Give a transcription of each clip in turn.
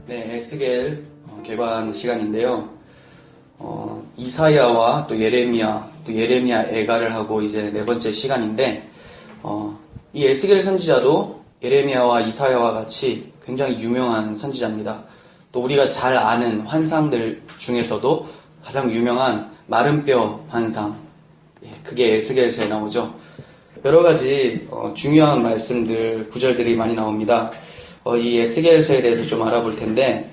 네, 에스겔 개관 시간인데요. 이사야와 또 예레미야 애가를 하고 이제 네 번째 시간인데, 이 에스겔 선지자도 예레미야와 이사야와 같이 굉장히 유명한 선지자입니다. 또 우리가 잘 아는 환상들 중에서도 가장 유명한 마른 뼈 환상, 그게 에스겔서에 나오죠. 여러 가지 중요한 말씀들, 구절들이 많이 나옵니다. 이 에스겔서에 대해서 좀 알아볼 텐데,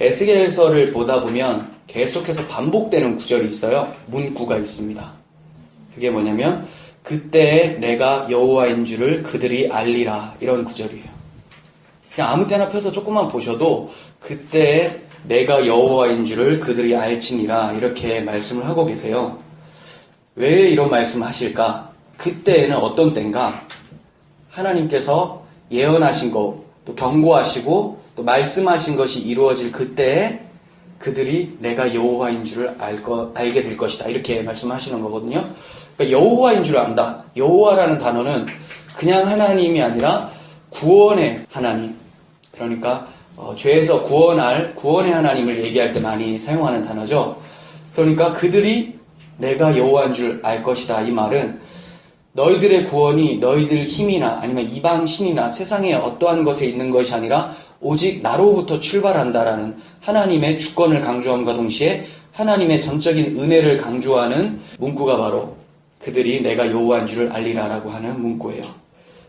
에스겔서를 보다 보면 계속해서 반복되는 구절이 있어요. 문구가 있습니다. 그게 뭐냐면 그때에 내가 여호와인 줄을 그들이 알리라, 이런 구절이에요. 그냥 아무 때나 펴서 조금만 보셔도 그때에 내가 여호와인 줄을 그들이 알지니라, 이렇게 말씀을 하고 계세요. 왜 이런 말씀을 하실까? 그때에는 어떤 때인가? 하나님께서 예언하신 것, 또 경고하시고 또 말씀하신 것이 이루어질 그때에 그들이 내가 여호와인 줄을 알게 될 것이다, 이렇게 말씀하시는 거거든요. 그러니까 여호와인 줄 안다. 여호와라는 단어는 그냥 하나님이 아니라 구원의 하나님, 그러니까 죄에서 구원의 하나님을 얘기할 때 많이 사용하는 단어죠. 그러니까 그들이 내가 여호와인 줄 알 것이다, 이 말은 너희들의 구원이 너희들 힘이나 아니면 이방 신이나 세상의 어떠한 것에 있는 것이 아니라 오직 나로부터 출발한다라는 하나님의 주권을 강조함과 동시에 하나님의 전적인 은혜를 강조하는 문구가 바로 그들이 내가 여호와인 줄을 알리라라고 하는 문구예요.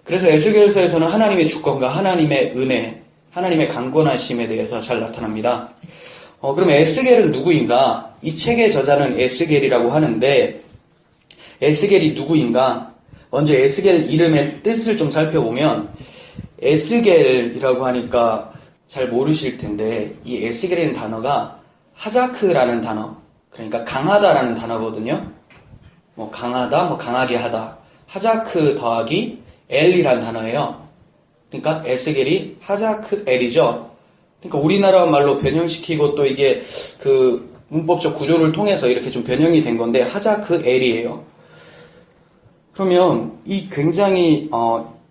그래서 에스겔서에서는 하나님의 주권과 하나님의 은혜, 하나님의 강권하심에 대해서 잘 나타납니다. 그럼 에스겔은 누구인가? 이 책의 저자는 에스겔이라고 하는데, 에스겔이 누구인가? 먼저 에스겔 이름의 뜻을 좀 살펴보면, 에스겔이라고 하니까 잘 모르실 텐데, 이 에스겔이라는 단어가 하자크라는 단어, 그러니까 강하다라는 단어거든요. 강하다, 강하게 하다. 하자크 더하기 엘이라는 단어예요. 그러니까 에스겔이 하자크 엘이죠. 그러니까 우리나라 말로 변형시키고 또 이게 그 문법적 구조를 통해서 이렇게 좀 변형이 된 건데 하자크 엘이에요. 그러면 이 굉장히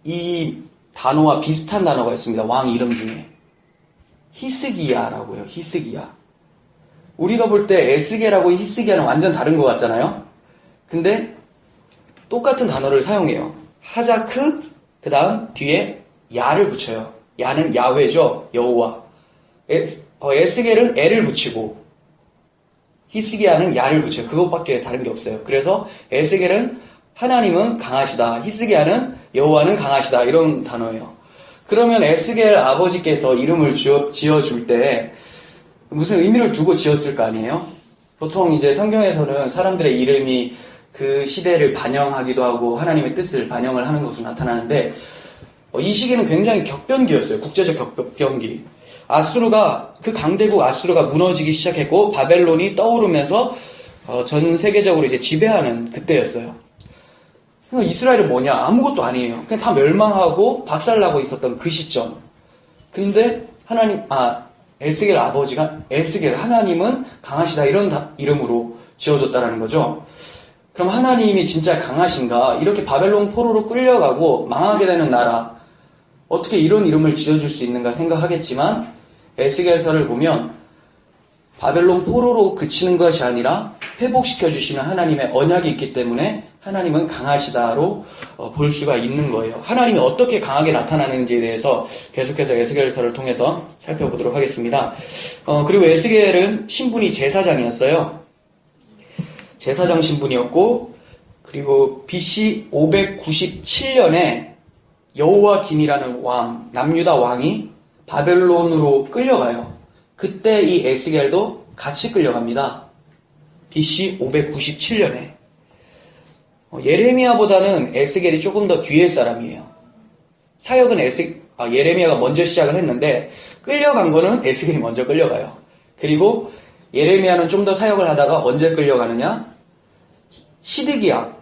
이 단어와 비슷한 단어가 있습니다. 왕 이름 중에 히스기야라고요. 히스기야. 우리가 볼 때 에스겔하고 히스기야는 완전 다른 것 같잖아요. 근데 똑같은 단어를 사용해요. 하자크, 그 다음 뒤에 야를 붙여요. 야는 야훼죠. 여호와. 에스겔은 엘을 붙이고 히스기야는 야를 붙여요. 그것밖에 다른 게 없어요. 그래서 에스겔은 하나님은 강하시다, 히스기야는 여호와는 강하시다, 이런 단어예요. 그러면 에스겔 아버지께서 이름을 지어줄 때 무슨 의미를 두고 지었을 거 아니에요? 보통 이제 성경에서는 사람들의 이름이 그 시대를 반영하기도 하고 하나님의 뜻을 반영을 하는 것으로 나타나는데, 이 시기는 굉장히 격변기였어요. 국제적 격변기. 그 강대국 아수르가 무너지기 시작했고 바벨론이 떠오르면서 전 세계적으로 이제 지배하는 그때였어요. 그러니까 이스라엘은 뭐냐? 아무것도 아니에요. 그냥 다 멸망하고 박살나고 있었던 그 시점. 근데 에스겔 아버지가 에스겔, 하나님은 강하시다, 이런 이름으로 지어줬다라는 거죠. 그럼 하나님이 진짜 강하신가? 이렇게 바벨론 포로로 끌려가고 망하게 되는 나라, 어떻게 이런 이름을 지어줄 수 있는가 생각하겠지만, 에스겔서를 보면 바벨론 포로로 그치는 것이 아니라 회복시켜주시는 하나님의 언약이 있기 때문에 하나님은 강하시다로 볼 수가 있는 거예요. 하나님이 어떻게 강하게 나타나는지에 대해서 계속해서 에스겔서를 통해서 살펴보도록 하겠습니다. 그리고 에스겔은 신분이 제사장이었어요. 제사장 신분이었고, 그리고 BC 597년에 여호와김이라는 왕, 남유다 왕이 바벨론으로 끌려가요. 그때 이 에스겔도 같이 끌려갑니다. BC 597년에. 예레미야보다는 에스겔이 조금 더 뒤에 사람이에요. 사역은 예레미야가 먼저 시작을 했는데 끌려간 거는 에스겔이 먼저 끌려가요. 그리고 예레미야는 좀 더 사역을 하다가 언제 끌려가느냐? 시드기야,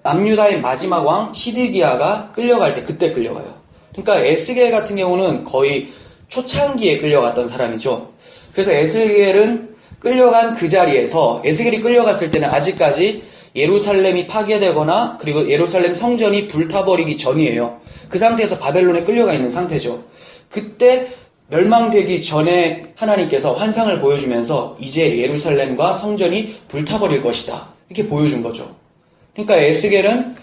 남유다의 마지막 왕 시드기야가 끌려갈 때 그때 끌려가요. 그러니까 에스겔 같은 경우는 거의 초창기에 끌려갔던 사람이죠. 그래서 에스겔은 끌려간 그 자리에서, 에스겔이 끌려갔을 때는 아직까지 예루살렘이 파괴되거나 그리고 예루살렘 성전이 불타버리기 전이에요. 그 상태에서 바벨론에 끌려가 있는 상태죠. 그때 멸망되기 전에 하나님께서 환상을 보여주면서 이제 예루살렘과 성전이 불타버릴 것이다. 이렇게 보여준 거죠. 그러니까 에스겔은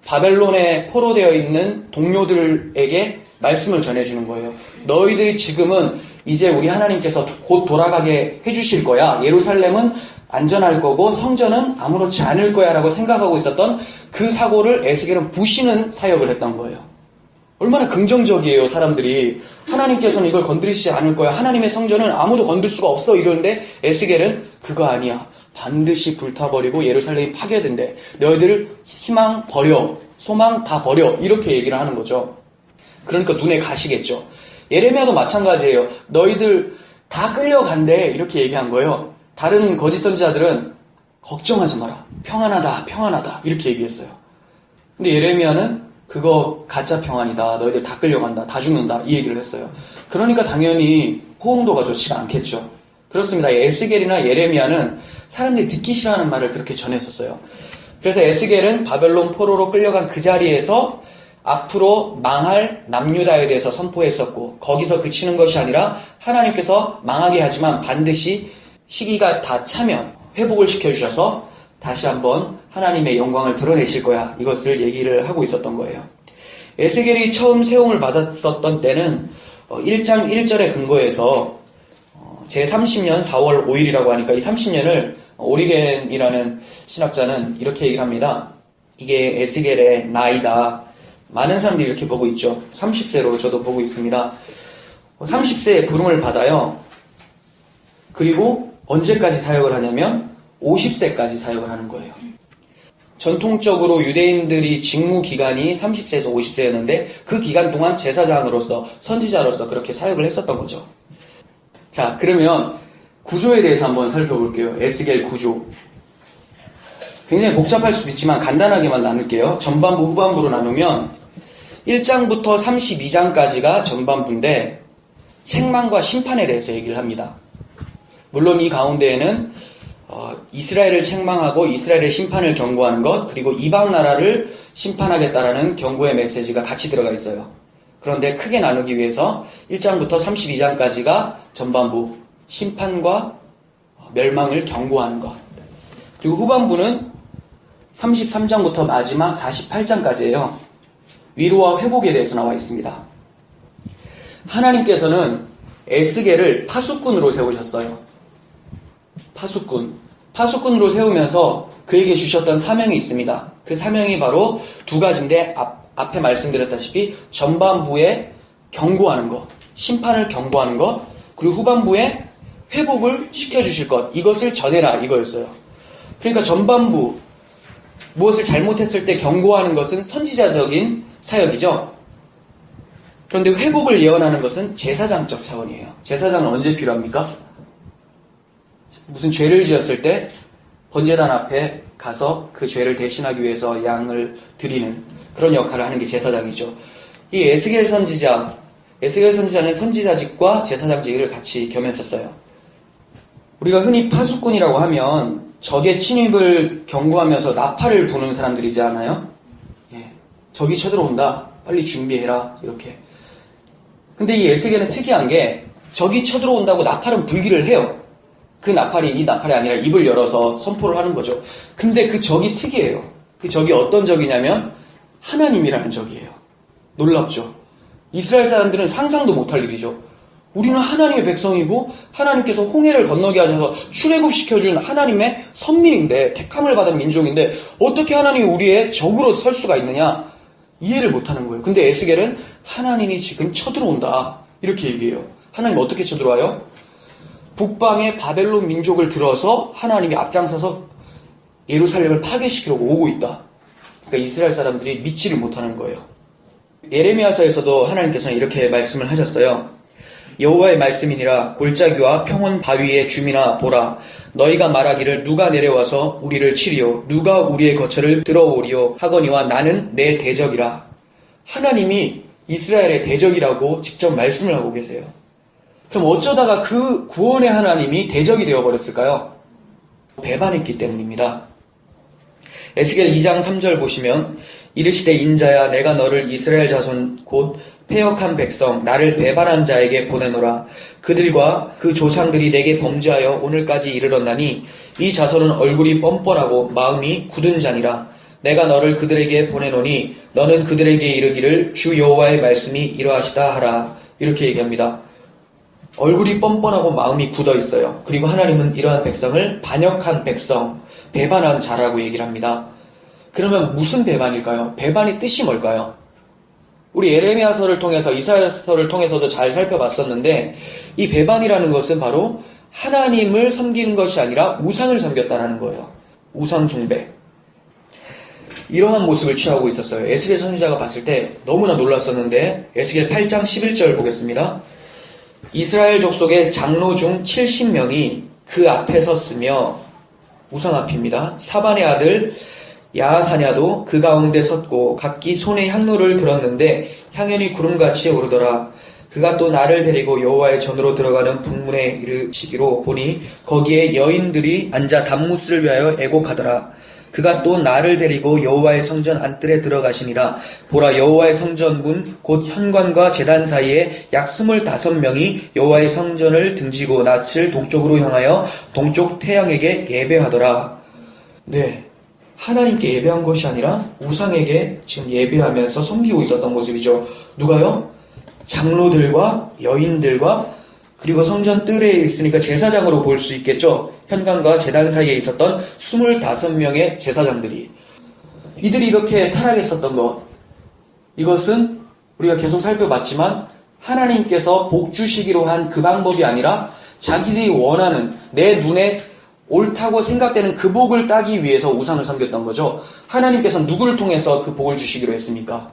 바벨론에 포로되어 있는 동료들에게 말씀을 전해주는 거예요. 너희들이 지금은 이제 우리 하나님께서 곧 돌아가게 해주실 거야. 예루살렘은 안전할 거고 성전은 아무렇지 않을 거야 라고 생각하고 있었던 그 사고를 에스겔은 부시는 사역을 했던 거예요. 얼마나 긍정적이에요, 사람들이. 하나님께서는 이걸 건드리시지 않을 거야. 하나님의 성전은 아무도 건들 수가 없어. 이러는데 에스겔은 그거 아니야. 반드시 불타버리고 예루살렘이 파괴된대. 너희들 희망 버려. 소망 다 버려. 이렇게 얘기를 하는 거죠. 그러니까 눈에 가시겠죠. 예레미야도 마찬가지예요. 너희들 다 끌려간대. 이렇게 얘기한 거예요. 다른 거짓 선지자들은 걱정하지 마라. 평안하다. 평안하다. 이렇게 얘기했어요. 근데 예레미야는 그거 가짜 평안이다. 너희들 다 끌려간다. 다 죽는다. 이 얘기를 했어요. 그러니까 당연히 호응도가 좋지가 않겠죠. 그렇습니다. 에스겔이나 예레미야는 사람들이 듣기 싫어하는 말을 그렇게 전했었어요. 그래서 에스겔은 바벨론 포로로 끌려간 그 자리에서 앞으로 망할 남유다에 대해서 선포했었고, 거기서 그치는 것이 아니라 하나님께서 망하게 하지만 반드시 시기가 다 차면 회복을 시켜주셔서 다시 한번 하나님의 영광을 드러내실 거야. 이것을 얘기를 하고 있었던 거예요. 에스겔이 처음 세움을 받았었던 때는 1장 1절에 근거해서 제30년 4월 5일이라고 하니까 이 30년을 오리겐이라는 신학자는 이렇게 얘기합니다. 이게 에스겔의 나이다. 많은 사람들이 이렇게 보고 있죠. 30세로 저도 보고 있습니다. 30세에 부름을 받아요. 그리고 언제까지 사역을 하냐면 50세까지 사역을 하는 거예요. 전통적으로 유대인들이 직무 기간이 30세에서 50세였는데 그 기간 동안 제사장으로서 선지자로서 그렇게 사역을 했었던 거죠. 자, 그러면 구조에 대해서 한번 살펴볼게요. 에스겔 구조. 굉장히 복잡할 수도 있지만 간단하게만 나눌게요. 전반부, 후반부로 나누면 1장부터 32장까지가 전반부인데 책망과 심판에 대해서 얘기를 합니다. 물론 이 가운데에는 이스라엘을 책망하고 이스라엘의 심판을 경고하는 것, 그리고 이방 나라를 심판하겠다라는 경고의 메시지가 같이 들어가 있어요. 그런데 크게 나누기 위해서 1장부터 32장까지가 전반부, 심판과 멸망을 경고하는 것. 그리고 후반부는 33장부터 마지막 48장까지예요. 위로와 회복에 대해서 나와 있습니다. 하나님께서는 에스겔을 파수꾼으로 세우셨어요. 파수꾼으로 세우면서 그에게 주셨던 사명이 있습니다. 그 사명이 바로 두 가지인데 앞에 말씀드렸다시피 전반부에 경고하는 것, 심판을 경고하는 것, 그리고 후반부에 회복을 시켜주실 것, 이것을 전해라 이거였어요. 그러니까 전반부 무엇을 잘못했을 때 경고하는 것은 선지자적인 사역이죠. 그런데 회복을 예언하는 것은 제사장적 차원이에요. 제사장은 언제 필요합니까? 무슨 죄를 지었을 때 번제단 앞에 가서 그 죄를 대신하기 위해서 양을 드리는 그런 역할을 하는 게 제사장이죠. 이 에스겔 선지자는 선지자직과 제사장직을 같이 겸했었어요. 우리가 흔히 파수꾼이라고 하면 적의 침입을 경고하면서 나팔을 부는 사람들이지 않아요? 적이 쳐들어온다. 빨리 준비해라. 이렇게. 근데 이 에스겔은 특이한 게 적이 쳐들어온다고 나팔은 불기를 해요. 그 나팔이 이 나팔이 아니라 입을 열어서 선포를 하는 거죠. 근데 그 적이 특이해요. 그 적이 어떤 적이냐면 하나님이라는 적이에요. 놀랍죠? 이스라엘 사람들은 상상도 못할 일이죠. 우리는 하나님의 백성이고 하나님께서 홍해를 건너게 하셔서 출애굽시켜준 하나님의 선민인데 택함을 받은 민족인데 어떻게 하나님이 우리의 적으로 설 수가 있느냐? 이해를 못하는 거예요. 근데 에스겔은 하나님이 지금 쳐들어온다. 이렇게 얘기해요. 하나님 어떻게 쳐들어와요? 북방의 바벨론 민족을 들어서 하나님이 앞장서서 예루살렘을 파괴시키려고 오고 있다. 그러니까 이스라엘 사람들이 믿지를 못하는 거예요. 예레미야서에서도 하나님께서는 이렇게 말씀을 하셨어요. 여호와의 말씀이니라 골짜기와 평원 바위의 주민아 보라 너희가 말하기를 누가 내려와서 우리를 치리요 누가 우리의 거처를 들어오리요 하거니와 나는 내 대적이라. 하나님이 이스라엘의 대적이라고 직접 말씀을 하고 계세요. 그럼 어쩌다가 그 구원의 하나님이 대적이 되어버렸을까요? 배반했기 때문입니다. 에스겔 2장 3절 보시면 이르시되 인자야 내가 너를 이스라엘 자손 곧 패역한 백성 나를 배반한 자에게 보내노라. 그들과 그 조상들이 내게 범죄하여 오늘까지 이르렀나니 이 자손은 얼굴이 뻔뻔하고 마음이 굳은 자니라. 내가 너를 그들에게 보내노니 너는 그들에게 이르기를 주 여호와의 말씀이 이러하시다 하라. 이렇게 얘기합니다. 얼굴이 뻔뻔하고 마음이 굳어 있어요. 그리고 하나님은 이러한 백성을 반역한 백성, 배반한 자라고 얘기를 합니다. 그러면 무슨 배반일까요? 배반의 뜻이 뭘까요? 우리 예레미야서를 통해서 이사야서를 통해서도 잘 살펴봤었는데 이 배반이라는 것은 바로 하나님을 섬기는 것이 아니라 우상을 섬겼다라는 거예요. 우상 숭배. 이러한 모습을 취하고 있었어요. 에스겔 선지자가 봤을 때 너무나 놀랐었는데 에스겔 8장 11절 보겠습니다. 이스라엘 족속의 장로 중 70명이 그 앞에 섰으며 우상 앞입니다. 사반의 아들 야하사냐도 그 가운데 섰고 각기 손에 향로를 들었는데 향연이 구름같이 오르더라. 그가 또 나를 데리고 여호와의 전으로 들어가는 북문에 이르시기로 보니 거기에 여인들이 앉아 단무스를 위하여 애곡하더라. 그가 또 나를 데리고 여호와의 성전 안뜰에 들어가시니라. 보라, 여호와의 성전 문 곧 현관과 제단 사이에 약 25명이 여호와의 성전을 등지고 낯을 동쪽으로 향하여 동쪽 태양에게 예배하더라. 네, 하나님께 예배한 것이 아니라 우상에게 지금 예배하면서 섬기고 있었던 모습이죠. 누가요? 장로들과 여인들과 그리고 성전 뜰에 있으니까 제사장으로 볼 수 있겠죠. 현관과 제단 사이에 있었던 25명의 제사장들이. 이들이 이렇게 타락했었던 것, 이것은 우리가 계속 살펴봤지만 하나님께서 복 주시기로 한 그 방법이 아니라 자기들이 원하는 내 눈에 옳다고 생각되는 그 복을 따기 위해서 우상을 섬겼던 거죠. 하나님께서 누구를 통해서 그 복을 주시기로 했습니까?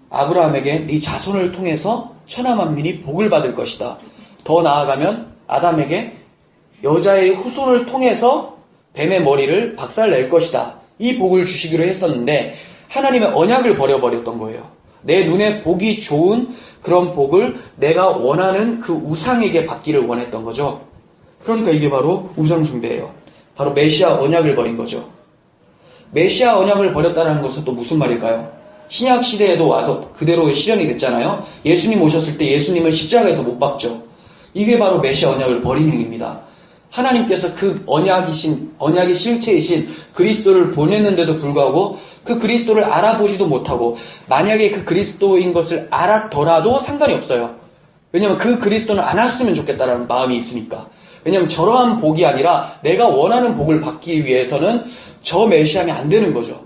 아브라함에게 네 자손을 통해서 천하 만민이 복을 받을 것이다. 더 나아가면 아담에게 여자의 후손을 통해서 뱀의 머리를 박살낼 것이다. 이 복을 주시기로 했었는데 하나님의 언약을 버려버렸던 거예요. 내 눈에 보기 좋은 그런 복을 내가 원하는 그 우상에게 받기를 원했던 거죠. 그러니까 이게 바로 우상 숭배예요. 바로 메시아 언약을 버린 거죠. 메시아 언약을 버렸다는 것은 또 무슨 말일까요? 신약 시대에도 와서 그대로 실현이 됐잖아요. 예수님 오셨을 때 예수님을 십자가에서 못 박죠. 이게 바로 메시아 언약을 버린 행위입니다. 하나님께서 그 언약의 실체이신 그리스도를 보냈는데도 불구하고 그 그리스도를 알아보지도 못하고 만약에 그 그리스도인 것을 알았더라도 상관이 없어요. 왜냐하면 그 그리스도는 안 왔으면 좋겠다라는 마음이 있으니까. 왜냐하면 저러한 복이 아니라 내가 원하는 복을 받기 위해서는 저 메시아면 안 되는 거죠.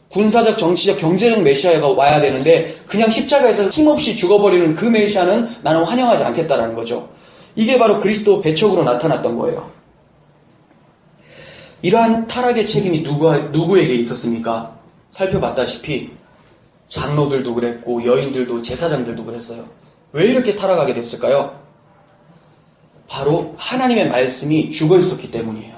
군사적, 정치적, 경제적 메시아가 와야 되는데 그냥 십자가에서 힘없이 죽어버리는 그 메시아는 나는 환영하지 않겠다라는 거죠. 이게 바로 그리스도 배척으로 나타났던 거예요. 이러한 타락의 책임이 누구에게 있었습니까? 살펴봤다시피 장로들도 그랬고 여인들도 제사장들도 그랬어요. 왜 이렇게 타락하게 됐을까요? 바로 하나님의 말씀이 죽어 있었기 때문이에요.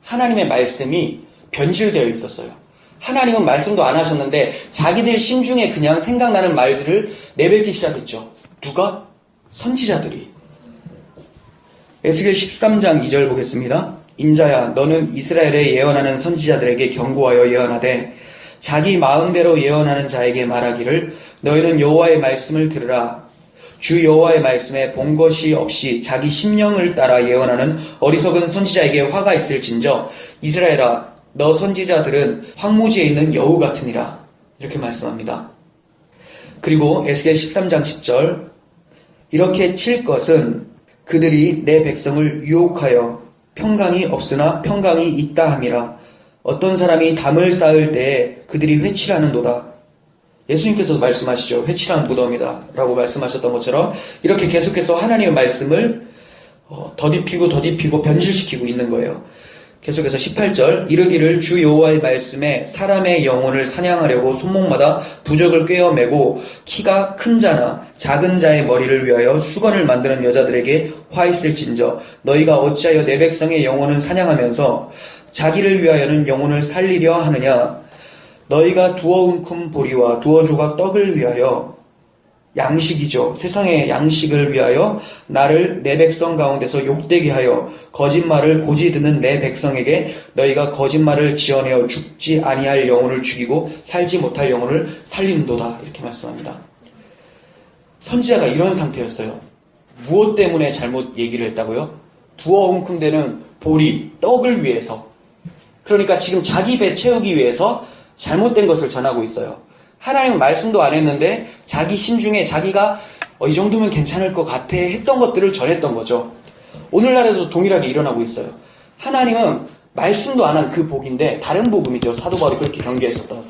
하나님의 말씀이 변질되어 있었어요. 하나님은 말씀도 안 하셨는데 자기들 심중에 그냥 생각나는 말들을 내뱉기 시작했죠. 누가? 선지자들이. 에스겔 13장 2절 보겠습니다. 인자야, 너는 이스라엘에 예언하는 선지자들에게 경고하여 예언하되 자기 마음대로 예언하는 자에게 말하기를 너희는 여호와의 말씀을 들으라. 주 여호와의 말씀에 본 것이 없이 자기 심령을 따라 예언하는 어리석은 선지자에게 화가 있을진저 이스라엘아, 너 선지자들은 황무지에 있는 여우 같으니라. 이렇게 말씀합니다. 그리고 에스겔 13장 10절 이렇게 칠 것은 그들이 내 백성을 유혹하여 평강이 없으나 평강이 있다 함이라. 어떤 사람이 담을 쌓을 때에 그들이 회칠하는도다. 예수님께서도 말씀하시죠. 회칠한 무덤이다 라고 말씀하셨던 것처럼 이렇게 계속해서 하나님의 말씀을 더딥히고 변질시키고 있는 거예요. 계속해서 18절 이르기를 주 여호와의 말씀에 사람의 영혼을 사냥하려고 손목마다 부적을 꿰어매고 키가 큰 자나 작은 자의 머리를 위하여 수건을 만드는 여자들에게 화 있을진저 너희가 어찌하여 내 백성의 영혼을 사냥하면서 자기를 위하여는 영혼을 살리려 하느냐. 너희가 두어 움큼 보리와 두어 조각 떡을 위하여 양식이죠. 세상의 양식을 위하여 나를 내 백성 가운데서 욕되게 하여 거짓말을 고지 듣는 내 백성에게 너희가 거짓말을 지어내어 죽지 아니할 영혼을 죽이고 살지 못할 영혼을 살리는도다. 이렇게 말씀합니다. 선지자가 이런 상태였어요. 무엇 때문에 잘못 얘기를 했다고요? 두어 웅큼대는 보리, 떡을 위해서. 그러니까 지금 자기 배 채우기 위해서 잘못된 것을 전하고 있어요. 하나님은 말씀도 안 했는데 자기 심중에 자기가 이 정도면 괜찮을 것 같아 했던 것들을 전했던 거죠. 오늘날에도 동일하게 일어나고 있어요. 하나님은 말씀도 안 한 그 복인데 다른 복음이죠. 사도 바울이 그렇게 경계했었던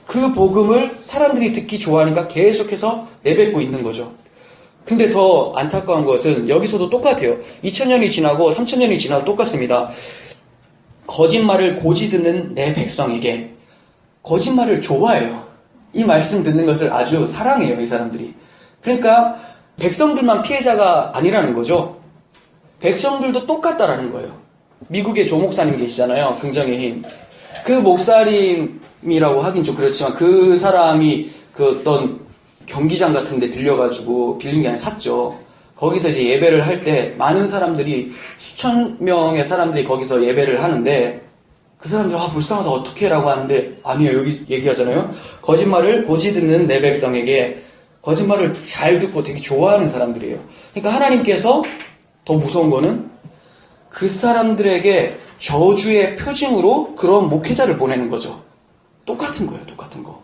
그 복음을 사람들이 듣기 좋아하니까 계속해서 내뱉고 있는 거죠. 근데 더 안타까운 것은 여기서도 똑같아요. 2000년이 지나고 3000년이 지나도 똑같습니다. 거짓말을 고지 듣는 내 백성에게 거짓말을 좋아해요. 이 말씀 듣는 것을 아주 사랑해요, 이 사람들이. 그러니까 백성들만 피해자가 아니라는 거죠. 백성들도 똑같다라는 거예요. 미국에 조 목사님 계시잖아요. 긍정의 힘. 그 목사님이라고 하긴 좀 그렇지만 그 사람이 그 어떤 경기장 같은 데 빌려가지고 빌린 게 아니라 샀죠. 거기서 이제 예배를 할 때 많은 사람들이 수천 명의 사람들이 거기서 예배를 하는데 그 사람들 불쌍하다 어떡해 라고 하는데 아니에요. 여기 얘기하잖아요. 거짓말을 고지 듣는 내 백성에게 거짓말을 잘 듣고 되게 좋아하는 사람들이에요. 그러니까 하나님께서 더 무서운 거는 그 사람들에게 저주의 표징으로 그런 목회자를 보내는 거죠. 똑같은 거예요. 똑같은 거.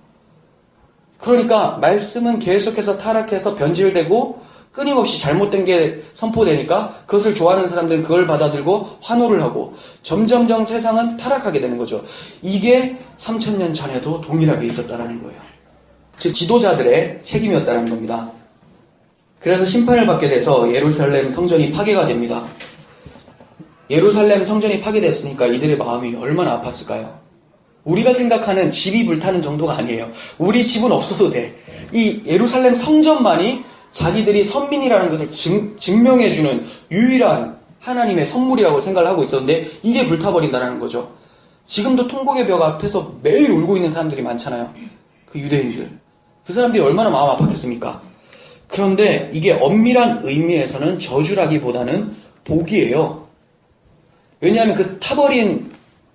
그러니까 말씀은 계속해서 타락해서 변질되고 끊임없이 잘못된 게 선포되니까 그것을 좋아하는 사람들은 그걸 받아들고 환호를 하고 점점점 세상은 타락하게 되는 거죠. 이게 3000년 전에도 동일하게 있었다는 거예요. 즉 지도자들의 책임이었다는 겁니다. 그래서 심판을 받게 돼서 예루살렘 성전이 파괴가 됩니다. 예루살렘 성전이 파괴됐으니까 이들의 마음이 얼마나 아팠을까요? 우리가 생각하는 집이 불타는 정도가 아니에요. 우리 집은 없어도 돼. 이 예루살렘 성전만이 자기들이 선민이라는 것을 증명해주는 유일한 하나님의 선물이라고 생각을 하고 있었는데 이게 불타버린다는 거죠. 지금도 통곡의 벽 앞에서 매일 울고 있는 사람들이 많잖아요. 그 유대인들. 그 사람들이 얼마나 마음 아팠겠습니까? 그런데 이게 엄밀한 의미에서는 저주라기보다는 복이에요. 왜냐하면 그 타버린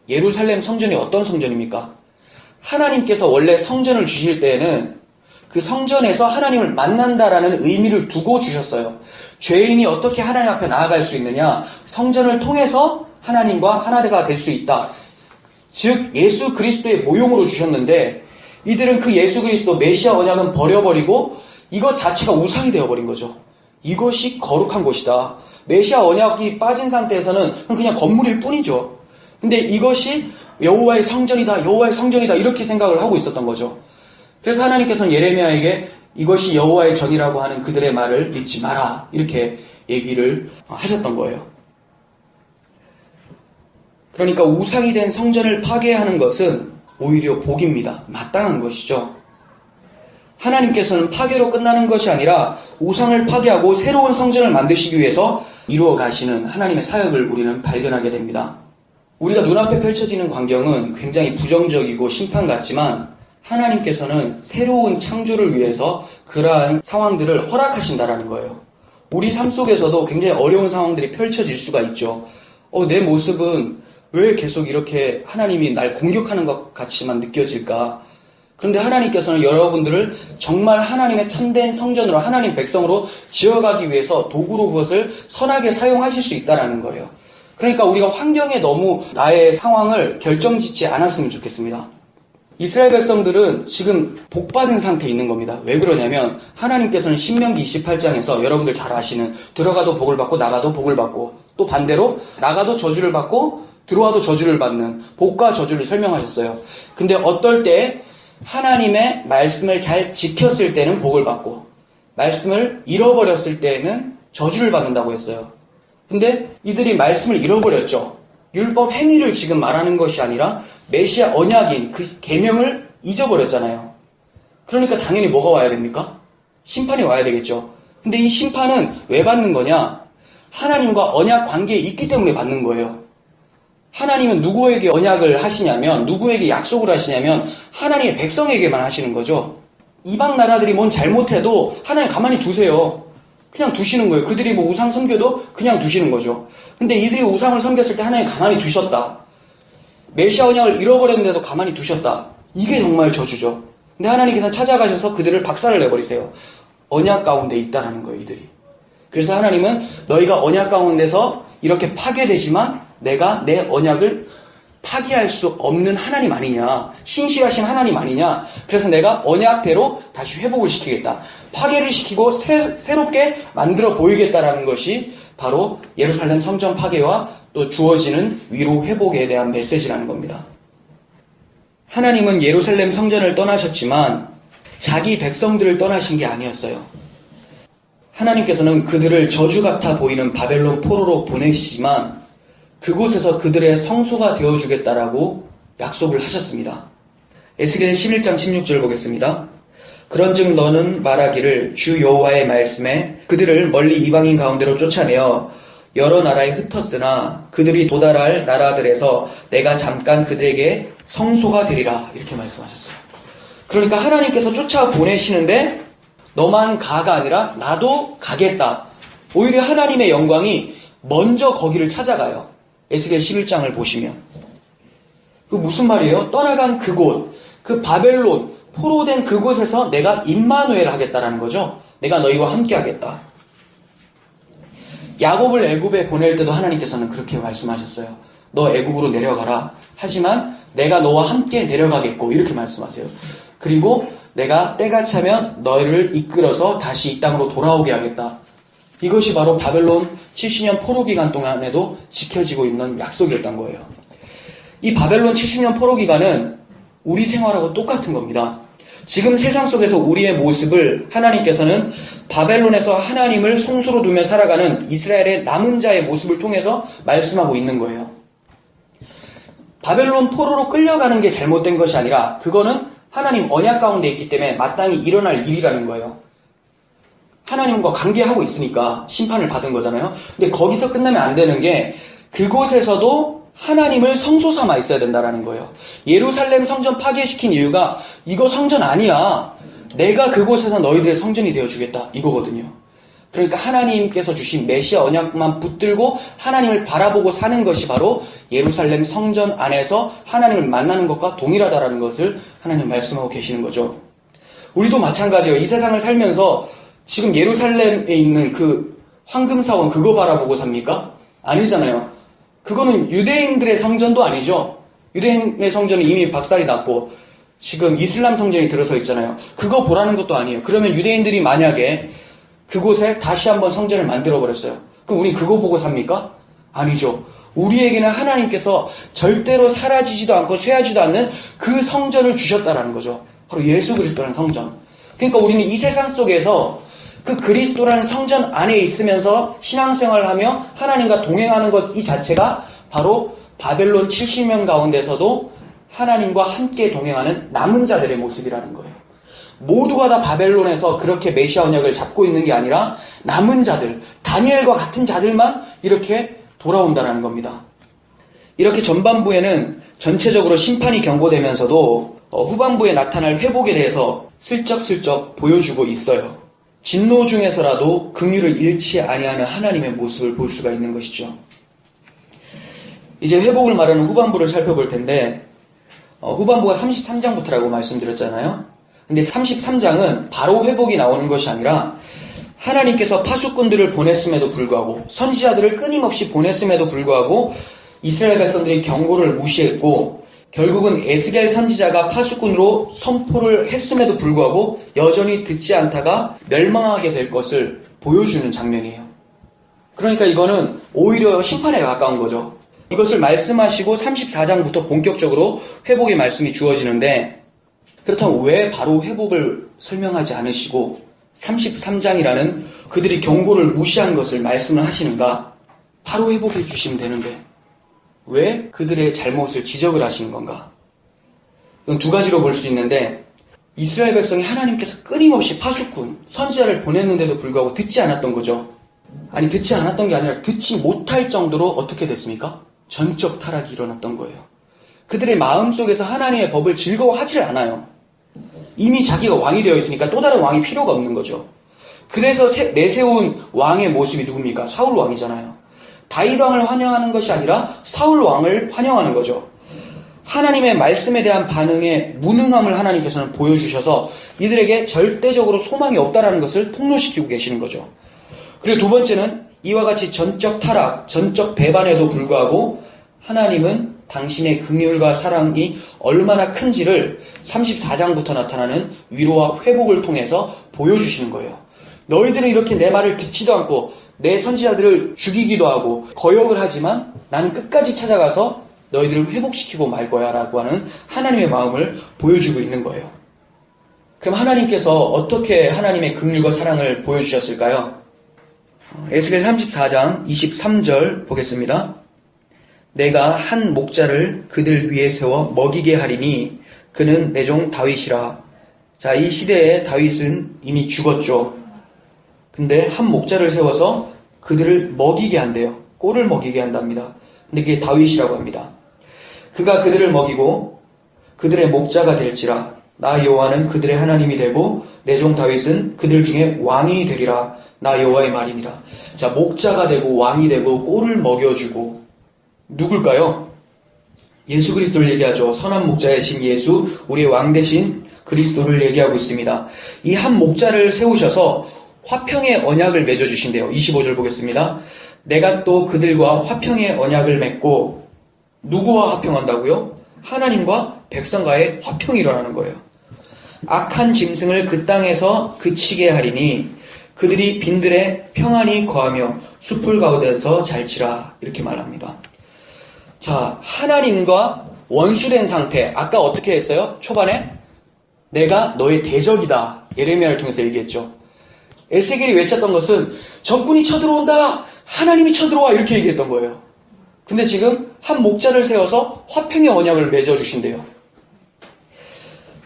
예루살렘 성전이 어떤 성전입니까? 하나님께서 원래 성전을 주실 때에는 그 성전에서 하나님을 만난다라는 의미를 두고 주셨어요. 죄인이 어떻게 하나님 앞에 나아갈 수 있느냐? 성전을 통해서 하나님과 하나가 될 수 있다. 즉 예수 그리스도의 모형으로 주셨는데 이들은 그 예수 그리스도 메시아 언약은 버려버리고 이것 자체가 우상이 되어버린 거죠. 이것이 거룩한 곳이다. 메시아 언약이 빠진 상태에서는 그냥 건물일 뿐이죠. 근데 이것이 여호와의 성전이다, 여호와의 성전이다 이렇게 생각을 하고 있었던 거죠. 그래서 하나님께서는 예레미야에게 이것이 여호와의 전이라고 하는 그들의 말을 믿지 마라 이렇게 얘기를 하셨던 거예요. 그러니까 우상이 된 성전을 파괴하는 것은 오히려 복입니다. 마땅한 것이죠. 하나님께서는 파괴로 끝나는 것이 아니라 우상을 파괴하고 새로운 성전을 만드시기 위해서 이루어 가시는 하나님의 사역을 우리는 발견하게 됩니다. 우리가 눈앞에 펼쳐지는 광경은 굉장히 부정적이고 심판 같지만 하나님께서는 새로운 창조를 위해서 그러한 상황들을 허락하신다라는 거예요. 우리 삶 속에서도 굉장히 어려운 상황들이 펼쳐질 수가 있죠. 내 모습은 왜 계속 이렇게 하나님이 날 공격하는 것 같이만 느껴질까? 그런데 하나님께서는 여러분들을 정말 하나님의 참된 성전으로 하나님 백성으로 지어가기 위해서 도구로 그것을 선하게 사용하실 수 있다는 거예요. 그러니까 우리가 환경에 너무 나의 상황을 결정짓지 않았으면 좋겠습니다. 이스라엘 백성들은 지금 복받은 상태에 있는 겁니다. 왜 그러냐면 하나님께서는 신명기 28장에서 여러분들 잘 아시는 들어가도 복을 받고 나가도 복을 받고 또 반대로 나가도 저주를 받고 들어와도 저주를 받는 복과 저주를 설명하셨어요. 근데 어떨 때 하나님의 말씀을 잘 지켰을 때는 복을 받고 말씀을 잃어버렸을 때는 저주를 받는다고 했어요. 근데 이들이 말씀을 잃어버렸죠. 율법 행위를 지금 말하는 것이 아니라 메시아 언약인 그 계명을 잊어버렸잖아요. 그러니까 당연히 뭐가 와야 됩니까? 심판이 와야 되겠죠. 근데 이 심판은 왜 받는 거냐? 하나님과 언약 관계에 있기 때문에 받는 거예요. 하나님은 누구에게 언약을 하시냐면 누구에게 약속을 하시냐면 하나님의 백성에게만 하시는 거죠. 이방 나라들이 뭔 잘못해도 하나님 가만히 두세요. 그냥 두시는 거예요. 그들이 뭐 우상 섬겨도 그냥 두시는 거죠. 근데 이들이 우상을 섬겼을 때 하나님 가만히 두셨다. 메시아 언약을 잃어버렸는데도 가만히 두셨다. 이게 정말 저주죠. 근데 하나님께서 찾아가셔서 그들을 박살을 내버리세요. 언약 가운데 있다라는 거예요, 이들이. 그래서 하나님은 너희가 언약 가운데서 이렇게 파괴되지만 내가 내 언약을 파기할 수 없는 하나님 아니냐, 신실하신 하나님 아니냐, 그래서 내가 언약대로 다시 회복을 시키겠다, 파괴를 시키고 새롭게 만들어 보이겠다라는 것이 바로 예루살렘 성전 파괴와 또 주어지는 위로 회복에 대한 메시지라는 겁니다. 하나님은 예루살렘 성전을 떠나셨지만 자기 백성들을 떠나신 게 아니었어요. 하나님께서는 그들을 저주 같아 보이는 바벨론 포로로 보내시지만 그곳에서 그들의 성소가 되어주겠다라고 약속을 하셨습니다. 에스겔 11장 16절 보겠습니다. 그런즉 너는 말하기를 주 여호와의 말씀에 그들을 멀리 이방인 가운데로 쫓아내어 여러 나라에 흩었으나 그들이 도달할 나라들에서 내가 잠깐 그들에게 성소가 되리라, 이렇게 말씀하셨어요. 그러니까 하나님께서 쫓아 보내시는데 너만 가가 아니라 나도 가겠다. 오히려 하나님의 영광이 먼저 거기를 찾아가요. 에스겔 11장을 보시면. 그 무슨 말이에요? 떠나간 그곳, 그 바벨론, 포로된 그곳에서 내가 임마누엘 하겠다라는 거죠. 내가 너희와 함께 하겠다. 야곱을 애굽에 보낼 때도 하나님께서는 그렇게 말씀하셨어요. 너 애굽으로 내려가라. 하지만 내가 너와 함께 내려가겠고, 이렇게 말씀하세요. 그리고 내가 때가 차면 너희를 이끌어서 다시 이 땅으로 돌아오게 하겠다. 이것이 바로 바벨론 70년 포로 기간 동안에도 지켜지고 있는 약속이었던 거예요. 이 바벨론 70년 포로 기간은 우리 생활하고 똑같은 겁니다. 지금 세상 속에서 우리의 모습을 하나님께서는 바벨론에서 하나님을 송수로 두며 살아가는 이스라엘의 남은 자의 모습을 통해서 말씀하고 있는 거예요. 바벨론 포로로 끌려가는 게 잘못된 것이 아니라 그거는 하나님 언약 가운데 있기 때문에 마땅히 일어날 일이라는 거예요. 하나님과 관계하고 있으니까 심판을 받은 거잖아요. 근데 거기서 끝나면 안 되는 게 그곳에서도 하나님을 성소 삼아 있어야 된다라는 거예요. 예루살렘 성전 파괴시킨 이유가 이거 성전 아니야, 내가 그곳에서 너희들의 성전이 되어주겠다, 이거거든요. 그러니까 하나님께서 주신 메시아 언약만 붙들고 하나님을 바라보고 사는 것이 바로 예루살렘 성전 안에서 하나님을 만나는 것과 동일하다라는 것을 하나님 말씀하고 계시는 거죠. 우리도 마찬가지예요. 이 세상을 살면서 지금 예루살렘에 있는 그 황금사원 그거 바라보고 삽니까? 아니잖아요. 그거는 유대인들의 성전도 아니죠. 유대인의 성전은 이미 박살이 났고 지금 이슬람 성전이 들어서 있잖아요. 그거 보라는 것도 아니에요. 그러면 유대인들이 만약에 그곳에 다시 한번 성전을 만들어버렸어요. 그럼 우리 그거 보고 삽니까? 아니죠. 우리에게는 하나님께서 절대로 사라지지도 않고 쇠하지도 않는 그 성전을 주셨다라는 거죠. 바로 예수 그리스도라는 성전. 그러니까 우리는 이 세상 속에서 그 그리스도라는 성전 안에 있으면서 신앙생활을 하며 하나님과 동행하는 것 이 자체가 바로 바벨론 70년 가운데서도 하나님과 함께 동행하는 남은 자들의 모습이라는 거예요. 모두가 다 바벨론에서 그렇게 메시아 언약을 잡고 있는 게 아니라 남은 자들, 다니엘과 같은 자들만 이렇게 돌아온다는 겁니다. 이렇게 전반부에는 전체적으로 심판이 경고되면서도 후반부에 나타날 회복에 대해서 슬쩍슬쩍 보여주고 있어요. 진노 중에서라도 긍휼을 잃지 아니하는 하나님의 모습을 볼 수가 있는 것이죠. 이제 회복을 말하는 후반부를 살펴볼 텐데 후반부가 33장부터라고 말씀드렸잖아요. 근데 33장은 바로 회복이 나오는 것이 아니라 하나님께서 파수꾼들을 보냈음에도 불구하고 선지자들을 끊임없이 보냈음에도 불구하고 이스라엘 백성들이 경고를 무시했고 결국은 에스겔 선지자가 파수꾼으로 선포를 했음에도 불구하고 여전히 듣지 않다가 멸망하게 될 것을 보여주는 장면이에요. 그러니까 이거는 오히려 심판에 가까운 거죠. 이것을 말씀하시고 34장부터 본격적으로 회복의 말씀이 주어지는데 그렇다면 왜 바로 회복을 설명하지 않으시고 33장이라는 그들이 경고를 무시한 것을 말씀을 하시는가? 바로 회복해 주시면 되는데 왜 그들의 잘못을 지적을 하시는 건가? 이건 두 가지로 볼 수 있는데 이스라엘 백성이 하나님께서 끊임없이 파수꾼, 선지자를 보냈는데도 불구하고 듣지 않았던 거죠. 아니 듣지 않았던 게 아니라 듣지 못할 정도로 어떻게 됐습니까? 전적 타락이 일어났던 거예요. 그들의 마음속에서 하나님의 법을 즐거워하지를 않아요. 이미 자기가 왕이 되어 있으니까 또 다른 왕이 필요가 없는 거죠. 그래서 내세운 왕의 모습이 누굽니까? 사울 왕이잖아요. 다윗 왕을 환영하는 것이 아니라 사울 왕을 환영하는 거죠. 하나님의 말씀에 대한 반응에 무능함을 하나님께서는 보여주셔서 이들에게 절대적으로 소망이 없다라는 것을 폭로시키고 계시는 거죠. 그리고 두 번째는 이와 같이 전적 타락, 전적 배반에도 불구하고 하나님은 당신의 긍휼과 사랑이 얼마나 큰지를 34장부터 나타나는 위로와 회복을 통해서 보여주시는 거예요. 너희들은 이렇게 내 말을 듣지도 않고 내 선지자들을 죽이기도 하고 거역을 하지만 나는 끝까지 찾아가서 너희들을 회복시키고 말 거야 라고 하는 하나님의 마음을 보여주고 있는 거예요. 그럼 하나님께서 어떻게 하나님의 긍휼과 사랑을 보여주셨을까요? 에스겔 34장 23절 보겠습니다. 내가 한 목자를 그들 위에 세워 먹이게 하리니 그는 내 종 다윗이라. 자, 이 시대에 다윗은 이미 죽었죠. 근데 한 목자를 세워서 그들을 먹이게 한대요. 꼴을 먹이게 한답니다. 근데 그게 다윗이라고 합니다. 그가 그들을 먹이고 그들의 목자가 될지라. 나 여호와는 그들의 하나님이 되고 내 종 다윗은 그들 중에 왕이 되리라. 나 여호와의 말이니라. 자, 목자가 되고 왕이 되고 꼴을 먹여주고 누굴까요? 예수 그리스도를 얘기하죠. 선한 목자의 신 예수, 우리의 왕 대신 그리스도를 얘기하고 있습니다. 이 한 목자를 세우셔서 화평의 언약을 맺어주신대요. 25절 보겠습니다. 내가 또 그들과 화평의 언약을 맺고 누구와 화평한다고요? 하나님과 백성과의 화평이 일어나는 거예요. 악한 짐승을 그 땅에서 그치게 하리니 그들이 빈들에 평안히 거하며 숲을 가운데서 잘치라. 이렇게 말합니다. 자, 하나님과 원수된 상태. 아까 어떻게 했어요? 초반에 내가 너의 대적이다. 예레미야를 통해서 얘기했죠. 에스겔이 외쳤던 것은 적군이 쳐들어온다. 하나님이 쳐들어와. 이렇게 얘기했던 거예요. 근데 지금 한 목자를 세워서 화평의 언약을 맺어주신대요.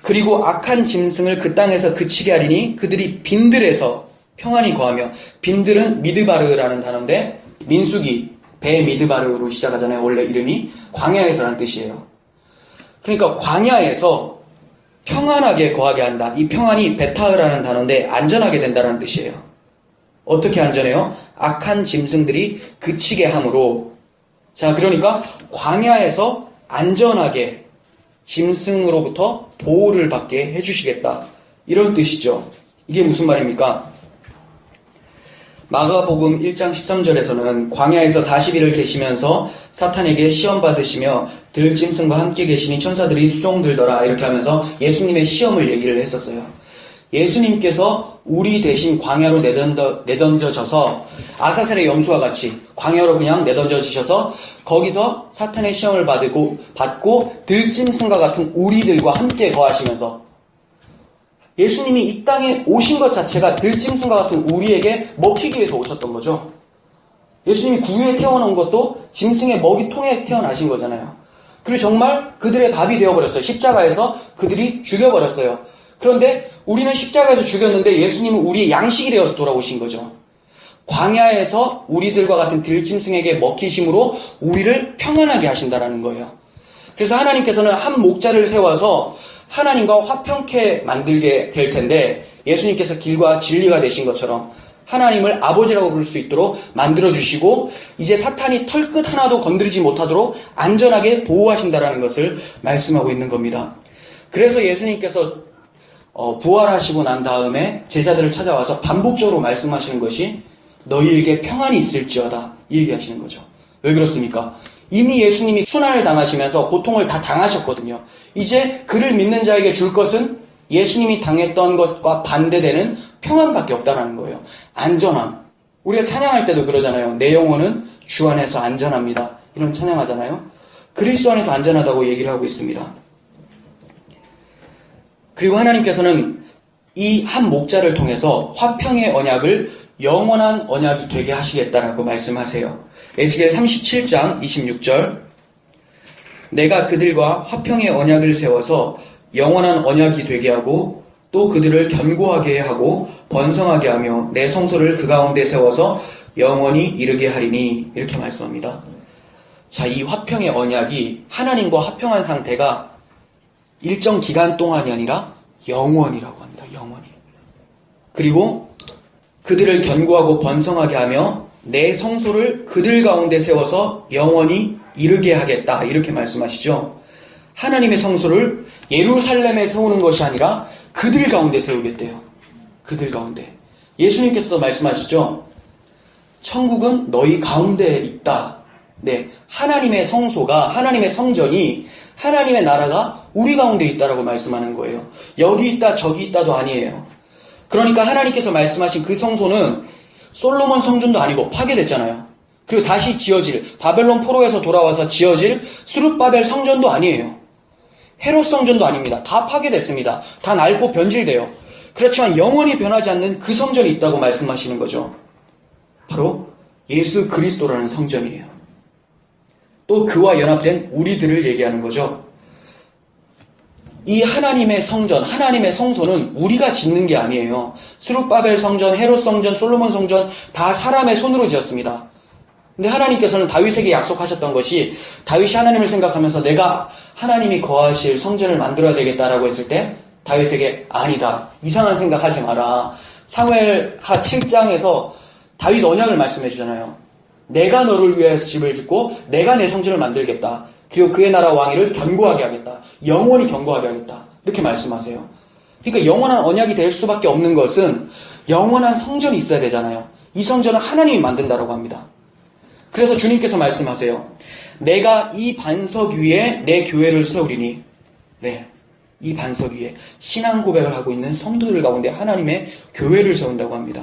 그리고 악한 짐승을 그 땅에서 그치게 하리니 그들이 빈들에서 평안히 거하며, 빈들은 미드바르라는 단어인데 민수기 배 미드바르로 시작하잖아요. 원래 이름이 광야에서라는 뜻이에요. 그러니까 광야에서 평안하게 거하게 한다. 이 평안이 베타르라는 단어인데 안전하게 된다는 뜻이에요. 어떻게 안전해요? 악한 짐승들이 그치게 함으로. 자, 그러니까 광야에서 안전하게 짐승으로부터 보호를 받게 해주시겠다. 이런 뜻이죠. 이게 무슨 말입니까? 마가복음 1장 13절에서는 광야에서 40일을 계시면서 사탄에게 시험 받으시며 들짐승과 함께 계시니 천사들이 수종들더라. 이렇게 하면서 예수님의 시험을 얘기를 했었어요. 예수님께서 우리 대신 광야로 내던져져서 아사셀의 염소와 같이 광야로 그냥 내던져지셔서 거기서 사탄의 시험을 받고 들짐승과 같은 우리들과 함께 거하시면서 예수님이 이 땅에 오신 것 자체가 들짐승과 같은 우리에게 먹히기 위해서 오셨던 거죠. 예수님이 구유에 태어난 것도 짐승의 먹이통에 태어나신 거잖아요. 그리고 정말 그들의 밥이 되어버렸어요. 십자가에서 그들이 죽여버렸어요. 그런데 우리는 십자가에서 죽였는데 예수님은 우리의 양식이 되어서 돌아오신 거죠. 광야에서 우리들과 같은 들짐승에게 먹히심으로 우리를 평안하게 하신다라는 거예요. 그래서 하나님께서는 한 목자를 세워서 하나님과 화평케 만들게 될 텐데, 예수님께서 길과 진리가 되신 것처럼 하나님을 아버지라고 부를 수 있도록 만들어주시고 이제 사탄이 털끝 하나도 건드리지 못하도록 안전하게 보호하신다라는 것을 말씀하고 있는 겁니다. 그래서 예수님께서 부활하시고 난 다음에 제자들을 찾아와서 반복적으로 말씀하시는 것이 너희에게 평안이 있을지어다, 이 얘기하시는 거죠. 왜 그렇습니까? 이미 예수님이 순환을 당하시면서 고통을 다 당하셨거든요. 이제 그를 믿는 자에게 줄 것은 예수님이 당했던 것과 반대되는 평안밖에 없다는 거예요. 안전함. 우리가 찬양할 때도 그러잖아요. 내 영혼은 주 안에서 안전합니다. 이런 찬양하잖아요. 그리스도 안에서 안전하다고 얘기를 하고 있습니다. 그리고 하나님께서는 이 한 목자를 통해서 화평의 언약을 영원한 언약이 되게 하시겠다라고 말씀하세요. 에스겔 37장 26절, 내가 그들과 화평의 언약을 세워서 영원한 언약이 되게 하고 또 그들을 견고하게 하고 번성하게 하며 내 성소를 그 가운데 세워서 영원히 이르게 하리니, 이렇게 말씀합니다. 자, 이 화평의 언약이 하나님과 화평한 상태가 일정 기간 동안이 아니라 영원이라고 합니다. 영원히. 그리고 그들을 견고하고 번성하게 하며 내 성소를 그들 가운데 세워서 영원히 이르게 하겠다, 이렇게 말씀하시죠. 하나님의 성소를 예루살렘에 세우는 것이 아니라 그들 가운데 세우겠대요. 그들 가운데. 예수님께서도 말씀하시죠. 천국은 너희 가운데에 있다. 네, 하나님의 성소가, 하나님의 성전이, 하나님의 나라가 우리 가운데 있다라고 말씀하는 거예요. 여기 있다 저기 있다도 아니에요. 그러니까 하나님께서 말씀하신 그 성소는 솔로몬 성전도 아니고 파괴됐잖아요. 그리고 다시 지어질, 바벨론 포로에서 돌아와서 지어질 수룹바벨 성전도 아니에요. 헤롯 성전도 아닙니다. 다 파괴됐습니다. 다 낡고 변질돼요. 그렇지만 영원히 변하지 않는 그 성전이 있다고 말씀하시는 거죠. 바로 예수 그리스도라는 성전이에요. 또 그와 연합된 우리들을 얘기하는 거죠. 이 하나님의 성전, 하나님의 성소는 우리가 짓는 게 아니에요. 수룹바벨 성전, 헤롯 성전, 솔로몬 성전 다 사람의 손으로 지었습니다. 근데 하나님께서는 다윗에게 약속하셨던 것이 다윗이 하나님을 생각하면서 내가 하나님이 거하실 성전을 만들어야 되겠다라고 했을 때 다윗에게 아니다. 이상한 생각하지 마라. 사무엘하 7장에서 다윗 언약을 말씀해 주잖아요. 내가 너를 위해서 집을 짓고 내가 내 성전을 만들겠다. 그리고 그의 나라 왕위를 견고하게 하겠다. 영원히 견고하게 하겠다. 이렇게 말씀하세요. 그러니까 영원한 언약이 될 수밖에 없는 것은 영원한 성전이 있어야 되잖아요. 이 성전은 하나님이 만든다라고 합니다. 그래서 주님께서 말씀하세요. 내가 이 반석 위에 내 교회를 세우리니, 네, 이 반석 위에 신앙 고백을 하고 있는 성도들 가운데 하나님의 교회를 세운다고 합니다.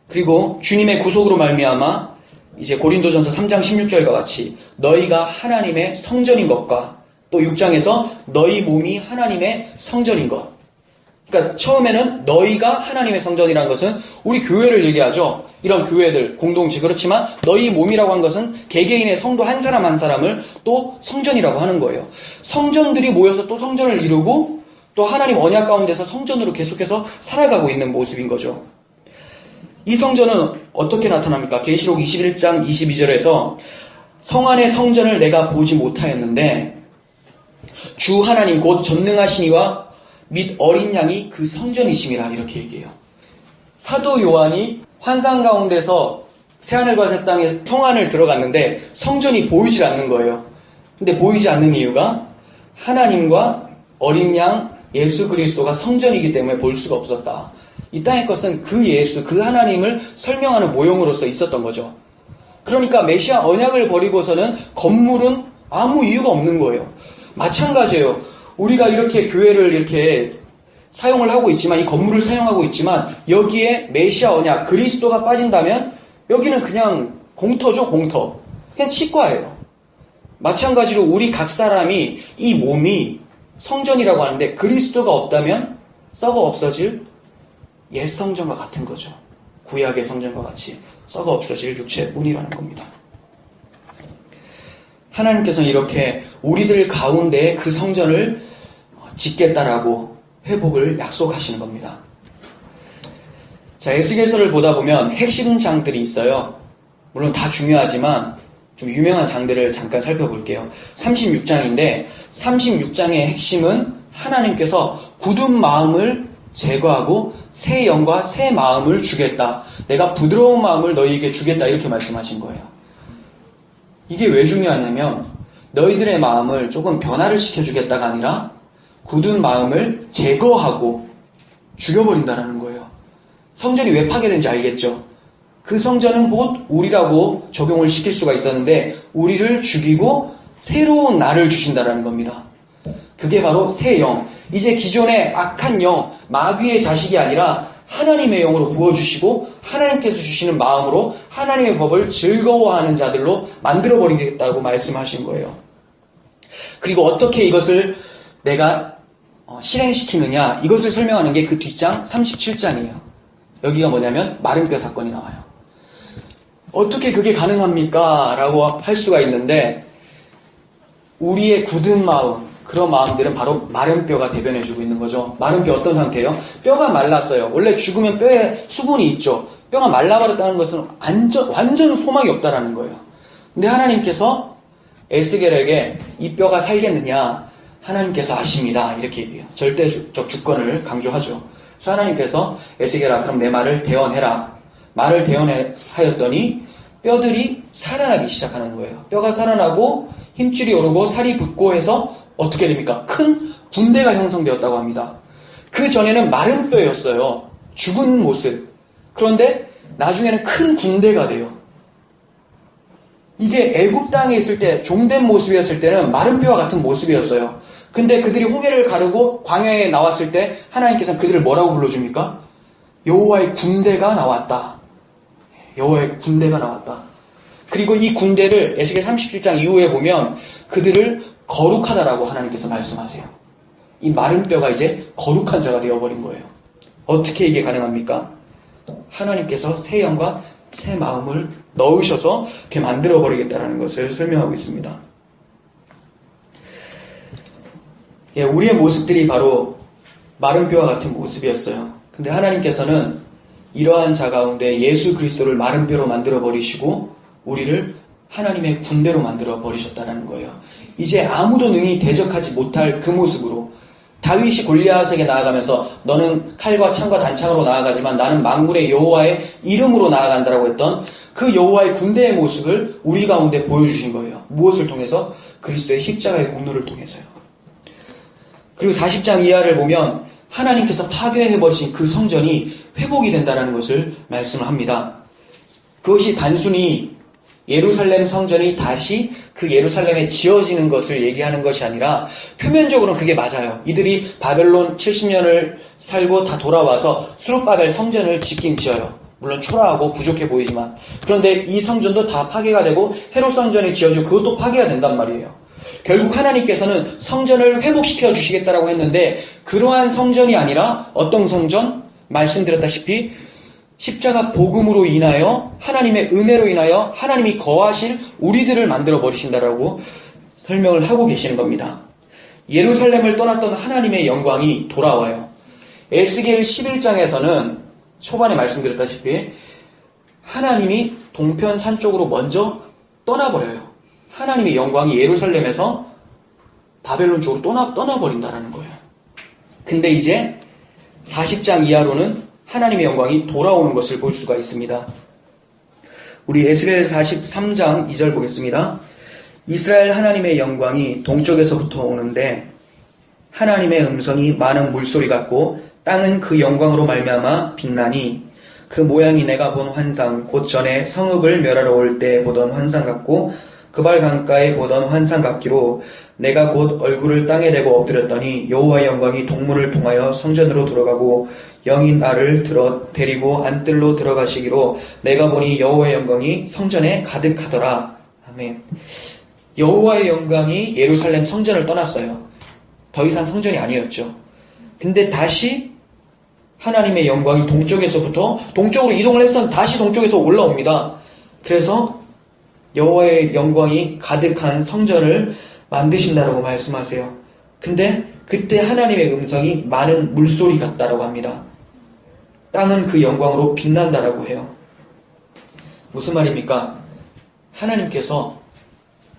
그리고 주님의 구속으로 말미암아 이제 고린도전서 3장 16절과 같이 너희가 하나님의 성전인 것과 또 6장에서 너희 몸이 하나님의 성전인 것. 그러니까 처음에는 너희가 하나님의 성전이라는 것은 우리 교회를 얘기하죠. 이런 교회들, 공동체. 그렇지만 너희 몸이라고 한 것은 개개인의 성도 한 사람 한 사람을 또 성전이라고 하는 거예요. 성전들이 모여서 또 성전을 이루고 또 하나님 언약 가운데서 성전으로 계속해서 살아가고 있는 모습인 거죠. 이 성전은 어떻게 나타납니까? 계시록 21장 22절에서 성 안의 성전을 내가 보지 못하였는데 주 하나님 곧 전능하신 이와 및 어린 양이 그 성전이심이라 이렇게 얘기해요. 사도 요한이 환상 가운데서 새하늘과 새 땅에 성안을 들어갔는데 성전이 보이질 않는 거예요. 근데 보이지 않는 이유가 하나님과 어린 양 예수 그리스도가 성전이기 때문에 볼 수가 없었다. 이 땅의 것은 그 예수, 그 하나님을 설명하는 모형으로서 있었던 거죠. 그러니까 메시아 언약을 버리고서는 건물은 아무 이유가 없는 거예요. 마찬가지예요. 우리가 이렇게 교회를 이렇게 사용을 하고 있지만, 이 건물을 사용하고 있지만 여기에 메시아 언약, 그리스도가 빠진다면 여기는 그냥 공터죠, 공터. 그냥 치과예요. 마찬가지로 우리 각 사람이 이 몸이 성전이라고 하는데 그리스도가 없다면 썩어 없어질 옛 성전과 같은 거죠. 구약의 성전과 같이 썩어 없어질 육체의 문이라는 겁니다. 하나님께서는 이렇게 우리들 가운데 그 성전을 짓겠다라고 회복을 약속하시는 겁니다. 자, 에스겔서를 보다 보면 핵심 장들이 있어요. 물론 다 중요하지만 좀 유명한 장들을 잠깐 살펴볼게요. 36장인데 36장의 핵심은 하나님께서 굳은 마음을 제거하고 새 영과 새 마음을 주겠다. 내가 부드러운 마음을 너희에게 주겠다. 이렇게 말씀하신 거예요. 이게 왜 중요하냐면 너희들의 마음을 조금 변화를 시켜주겠다가 아니라 굳은 마음을 제거하고 죽여버린다는 거예요. 성전이 왜 파괴된지 알겠죠? 그 성전은 곧 우리라고 적용을 시킬 수가 있었는데 우리를 죽이고 새로운 나를 주신다는 겁니다. 그게 바로 새 영. 이제 기존의 악한 영, 마귀의 자식이 아니라 하나님의 영으로 부어주시고 하나님께서 주시는 마음으로 하나님의 법을 즐거워하는 자들로 만들어버리겠다고 말씀하신 거예요. 그리고 어떻게 이것을 내가 실행시키느냐, 이것을 설명하는 게 그 뒷장 37장이에요. 여기가 뭐냐면 마른 뼈 사건이 나와요. 어떻게 그게 가능합니까? 라고 할 수가 있는데 우리의 굳은 마음, 그런 마음들은 바로 마른 뼈가 대변해주고 있는 거죠. 마른 뼈 어떤 상태예요? 뼈가 말랐어요. 원래 죽으면 뼈에 수분이 있죠. 뼈가 말라버렸다는 것은 완전 소망이 없다라는 거예요. 근데 하나님께서 에스겔에게 이 뼈가 살겠느냐? 하나님께서 아십니다. 이렇게 얘기해요. 절대적 주권을 강조하죠. 그래서 하나님께서 에스겔아, 그럼 내 말을 대언해라. 말을 대언하였더니 뼈들이 살아나기 시작하는 거예요. 뼈가 살아나고 힘줄이 오르고 살이 붙고 해서 어떻게 됩니까? 큰 군대가 형성되었다고 합니다. 그 전에는 마른 뼈였어요. 죽은 모습. 그런데 나중에는 큰 군대가 돼요. 이게 애굽 땅에 있을 때 종된 모습이었을 때는 마른 뼈와 같은 모습이었어요. 근데 그들이 홍해를 가르고 광야에 나왔을 때 하나님께서는 그들을 뭐라고 불러줍니까? 여호와의 군대가 나왔다. 여호와의 군대가 나왔다. 그리고 이 군대를 에스겔 37장 이후에 보면 그들을 거룩하다라고 하나님께서 말씀하세요. 이 마른 뼈가 이제 거룩한 자가 되어버린 거예요. 어떻게 이게 가능합니까? 하나님께서 새 영과 새 마음을 넣으셔서 이렇게 만들어버리겠다는 것을 설명하고 있습니다. 예, 우리의 모습들이 바로 마른 뼈와 같은 모습이었어요. 근데 하나님께서는 이러한 자 가운데 예수 그리스도를 마른 뼈로 만들어버리시고 우리를 하나님의 군대로 만들어버리셨다는 거예요. 이제 아무도 능히 대적하지 못할 그 모습으로 다윗이 골리앗에게 나아가면서 너는 칼과 창과 단창으로 나아가지만 나는 만군의 여호와의 이름으로 나아간다라고 했던 그 여호와의 군대의 모습을 우리 가운데 보여주신 거예요. 무엇을 통해서? 그리스도의 십자가의 공로를 통해서요. 그리고 40장 이하를 보면 하나님께서 파괴해버리신 그 성전이 회복이 된다는 것을 말씀을 합니다. 그것이 단순히 예루살렘 성전이 다시 그 예루살렘에 지어지는 것을 얘기하는 것이 아니라 표면적으로는 그게 맞아요. 이들이 바벨론 70년을 살고 다 돌아와서 수룹바벨 성전을 짓긴 지어요. 물론 초라하고 부족해 보이지만 그런데 이 성전도 다 파괴가 되고 헤롯 성전이 지어지고 그것도 파괴가 된단 말이에요. 결국 하나님께서는 성전을 회복시켜 주시겠다라고 했는데 그러한 성전이 아니라 어떤 성전? 말씀드렸다시피 십자가 복음으로 인하여 하나님의 은혜로 인하여 하나님이 거하실 우리들을 만들어 버리신다라고 설명을 하고 계시는 겁니다. 예루살렘을 떠났던 하나님의 영광이 돌아와요. 에스겔 11장에서는 초반에 말씀드렸다시피 하나님이 동편 산 쪽으로 먼저 떠나버려요. 하나님의 영광이 예루살렘에서 바벨론 쪽으로 떠나버린다라는 거예요. 근데 이제 40장 이하로는 하나님의 영광이 돌아오는 것을 볼 수가 있습니다. 우리 에스겔 43장 2절 보겠습니다. 이스라엘 하나님의 영광이 동쪽에서부터 오는데 하나님의 음성이 많은 물소리 같고 땅은 그 영광으로 말미암아 빛나니 그 모양이 내가 본 환상 곧 전에 성읍을 멸하러 올 때 보던 환상 같고 그발 강가에 보던 환상 같기로 내가 곧 얼굴을 땅에 대고 엎드렸더니 여호와의 영광이 동문을 통하여 성전으로 들어가고 영이 나를 데리고 안뜰로 들어가시기로 내가 보니 여호와의 영광이 성전에 가득하더라. 아멘. 여호와의 영광이 예루살렘 성전을 떠났어요. 더 이상 성전이 아니었죠. 근데 다시 하나님의 영광이 동쪽에서부터 동쪽으로 이동을 해서 다시 동쪽에서 올라옵니다. 그래서 여호와의 영광이 가득한 성전을 만드신다라고 말씀하세요. 근데 그때 하나님의 음성이 많은 물소리 같다라고 합니다. 땅은 그 영광으로 빛난다라고 해요. 무슨 말입니까? 하나님께서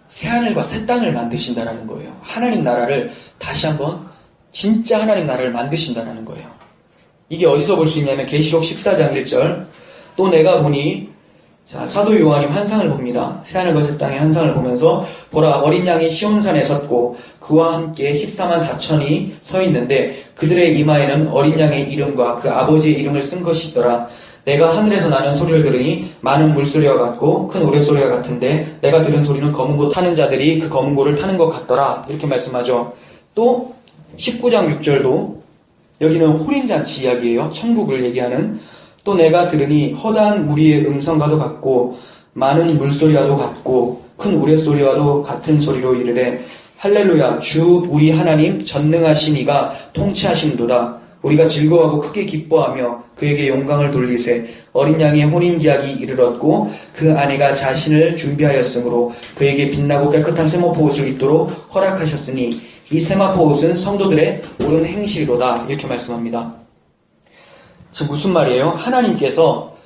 새하늘과 새 땅을 만드신다라는 거예요. 하나님 나라를 다시 한번 진짜 하나님 나라를 만드신다라는 거예요. 이게 어디서 볼 수 있냐면 계시록 14장 1절 또 내가 보니 사도 요한이 환상을 봅니다. 새하늘과 새 땅의 환상을 보면서 보라 어린 양이 시온산에 섰고 그와 함께 14만 4천이 서 있는데 그들의 이마에는 어린 양의 이름과 그 아버지의 이름을 쓴 것이 있더라. 내가 하늘에서 나는 소리를 들으니 많은 물소리와 같고 큰 노랫소리와 같은데 내가 들은 소리는 검은 고 타는 자들이 그 검은 고를 타는 것 같더라. 이렇게 말씀하죠. 또 19장 6절도 여기는 호린잔치 이야기예요. 천국을 얘기하는 또 내가 들으니 허다한 무리의 음성과도 같고 많은 물소리와도 같고 큰 우레소리와도 같은 소리로 이르되 할렐루야 주 우리 하나님 전능하신 이가 통치하심도다. 우리가 즐거워하고 크게 기뻐하며 그에게 영광을 돌리세 어린 양의 혼인기약이 이르렀고 그 아내가 자신을 준비하였으므로 그에게 빛나고 깨끗한 세마포 옷을 입도록 허락하셨으니 이 세마포 옷은 성도들의 옳은 행실이로다. 이렇게 말씀합니다. 지금 무슨 말이에요? 하나님께서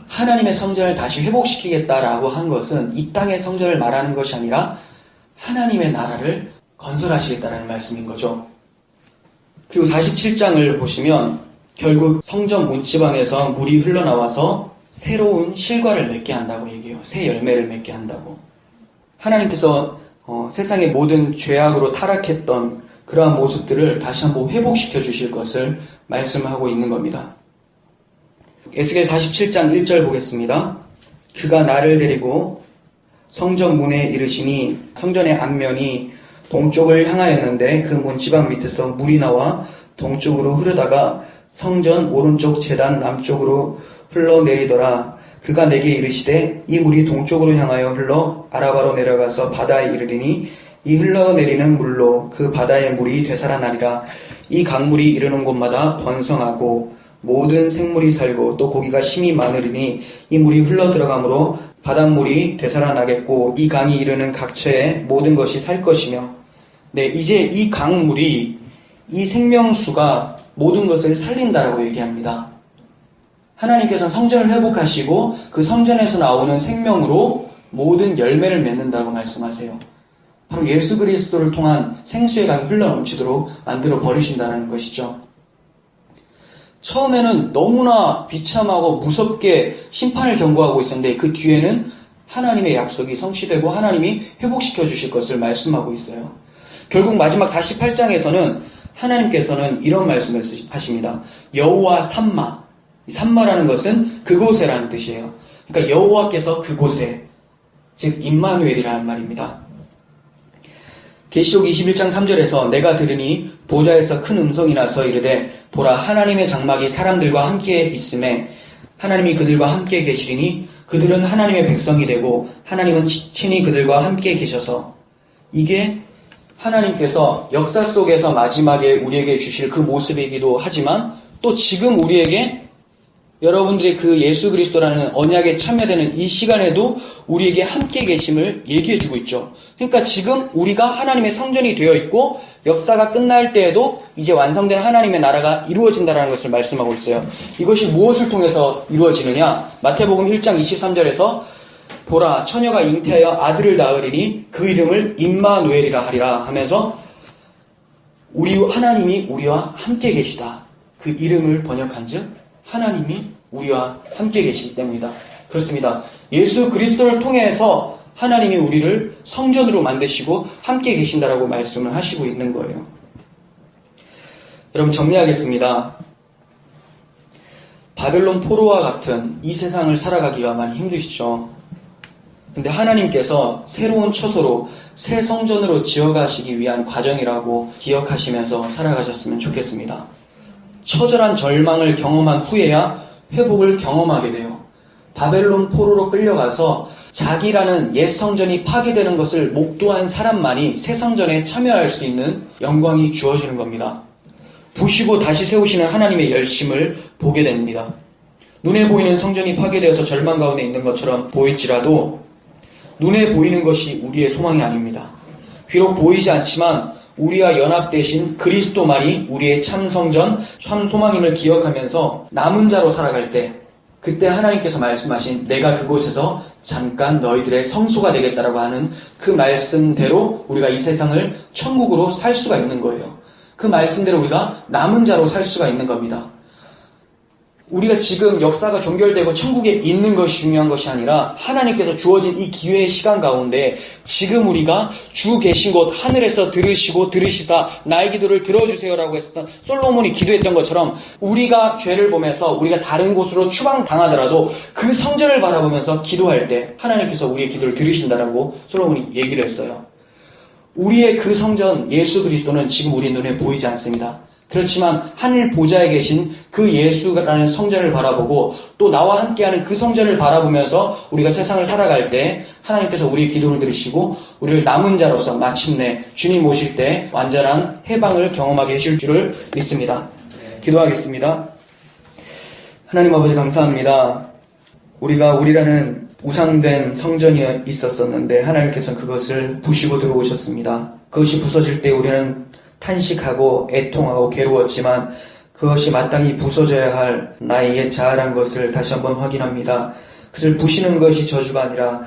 하나님의 성전을 다시 회복시키겠다라고 한 것은 이 땅의 성전을 말하는 것이 아니라 하나님의 나라를 건설하시겠다라는 말씀인 거죠. 그리고 47장을 보시면 결국 성전 문지방에서 물이 흘러나와서 새로운 실과를 맺게 한다고 얘기해요. 새 열매를 맺게 한다고. 하나님께서 세상의 모든 죄악으로 타락했던 그러한 모습들을 다시 한번 회복시켜 주실 것을 말씀하고 있는 겁니다. 에스겔 47장 1절 보겠습니다. 그가 나를 데리고 성전 문에 이르시니 성전의 앞면이 동쪽을 향하였는데 그 문지방 밑에서 물이 나와 동쪽으로 흐르다가 성전 오른쪽 제단 남쪽으로 흘러내리더라. 그가 내게 이르시되 이 물이 동쪽으로 향하여 흘러 아라바로 내려가서 바다에 이르리니 이 흘러내리는 물로 그 바다의 물이 되살아나리라. 이 강물이 이르는 곳마다 번성하고 모든 생물이 살고 또 고기가 심히 많으리니 이 물이 흘러들어가므로 바닷물이 되살아나겠고 이 강이 이르는 각처에 모든 것이 살 것이며. 네, 이제 이 강물이, 이 생명수가 모든 것을 살린다라고 얘기합니다. 하나님께서는 성전을 회복하시고 그 성전에서 나오는 생명으로 모든 열매를 맺는다고 말씀하세요. 바로 예수 그리스도를 통한 생수의 강이 흘러넘치도록 만들어 버리신다는 것이죠. 처음에는 너무나 비참하고 무섭게 심판을 경고하고 있었는데 그 뒤에는 하나님의 약속이 성취되고 하나님이 회복시켜 주실 것을 말씀하고 있어요. 결국 마지막 48장에서는 하나님께서는 이런 말씀을 하십니다. 여호와 삼마. 삼마라는 것은 그곳에라는 뜻이에요. 그러니까 여호와께서 그곳에, 즉 임마누엘이라는 말입니다. 계시록 21장 3절에서 내가 들으니 보좌에서 큰 음성이 나서 이르되 보라 하나님의 장막이 사람들과 함께 있음에 하나님이 그들과 함께 계시리니 그들은 하나님의 백성이 되고 하나님은 친히 그들과 함께 계셔서. 이게 하나님께서 역사 속에서 마지막에 우리에게 주실 그 모습이기도 하지만 또 지금 우리에게 여러분들이 그 예수 그리스도라는 언약에 참여되는 이 시간에도 우리에게 함께 계심을 얘기해주고 있죠. 그러니까 지금 우리가 하나님의 성전이 되어 있고 역사가 끝날 때에도 이제 완성된 하나님의 나라가 이루어진다는 것을 말씀하고 있어요. 이것이 무엇을 통해서 이루어지느냐? 마태복음 1장 23절에서 보라 처녀가 잉태하여 아들을 낳으리니 그 이름을 임마누엘이라 하리라 하면서 하나님이 우리와 함께 계시다. 그 이름을 번역한즉 하나님이 우리와 함께 계시기 때문이다. 그렇습니다. 예수 그리스도를 통해서 하나님이 우리를 성전으로 만드시고 함께 계신다라고 말씀을 하시고 있는 거예요. 여러분 정리하겠습니다. 바벨론 포로와 같은 이 세상을 살아가기가 많이 힘드시죠. 근데 하나님께서 새로운 처소로 새 성전으로 지어가시기 위한 과정이라고 기억하시면서 살아가셨으면 좋겠습니다. 처절한 절망을 경험한 후에야 회복을 경험하게 돼요. 바벨론 포로로 끌려가서 자기라는 옛 성전이 파괴되는 것을 목도한 사람만이 새 성전에 참여할 수 있는 영광이 주어지는 겁니다. 부시고 다시 세우시는 하나님의 열심을 보게 됩니다. 눈에 보이는 성전이 파괴되어서 절망 가운데 있는 것처럼 보일지라도 눈에 보이는 것이 우리의 소망이 아닙니다. 비록 보이지 않지만 우리와 연합되신 그리스도만이 우리의 참 성전, 참 소망임을 기억하면서 남은 자로 살아갈 때 그때 하나님께서 말씀하신 내가 그곳에서 잠깐 너희들의 성소가 되겠다라고 하는 그 말씀대로 우리가 이 세상을 천국으로 살 수가 있는 거예요. 그 말씀대로 우리가 남은 자로 살 수가 있는 겁니다. 우리가 지금 역사가 종결되고 천국에 있는 것이 중요한 것이 아니라 하나님께서 주어진 이 기회의 시간 가운데 지금 우리가 주 계신 곳 하늘에서 들으시사 나의 기도를 들어주세요라고 했었던 솔로몬이 기도했던 것처럼 우리가 죄를 보면서 우리가 다른 곳으로 추방당하더라도 그 성전을 바라보면서 기도할 때 하나님께서 우리의 기도를 들으신다라고 솔로몬이 얘기를 했어요. 우리의 그 성전 예수 그리스도는 지금 우리 눈에 보이지 않습니다. 그렇지만 하늘 보좌에 계신 그 예수라는 성전을 바라보고 또 나와 함께하는 그 성전을 바라보면서 우리가 세상을 살아갈 때 하나님께서 우리의 기도를 들으시고 우리를 남은 자로서 마침내 주님 오실 때 완전한 해방을 경험하게 해줄 줄을 믿습니다. 기도하겠습니다. 하나님 아버지 감사합니다. 우리라는 우상된 성전이 있었었는데 하나님께서 그것을 부시고 들어오셨습니다. 그것이 부서질 때 우리는 탄식하고 애통하고 괴로웠지만 그것이 마땅히 부서져야 할 나의 옛 자아란 것을 다시 한번 확인합니다. 그것을 부시는 것이 저주가 아니라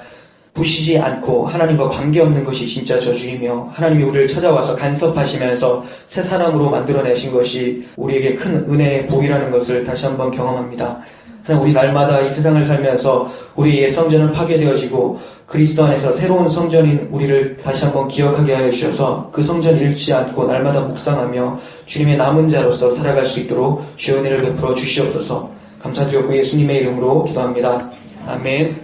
부시지 않고 하나님과 관계없는 것이 진짜 저주이며 하나님이 우리를 찾아와서 간섭하시면서 새 사람으로 만들어내신 것이 우리에게 큰 은혜의 복이라는 것을 다시 한번 경험합니다. 하나님, 우리 날마다 이 세상을 살면서 우리 옛 성전은 파괴되어지고 그리스도 안에서 새로운 성전인 우리를 다시 한번 기억하게 하여 주셔서 그 성전 잃지 않고 날마다 묵상하며 주님의 남은 자로서 살아갈 수 있도록 주의 은혜를 베풀어 주시옵소서. 감사드렸고 예수님의 이름으로 기도합니다. 아멘.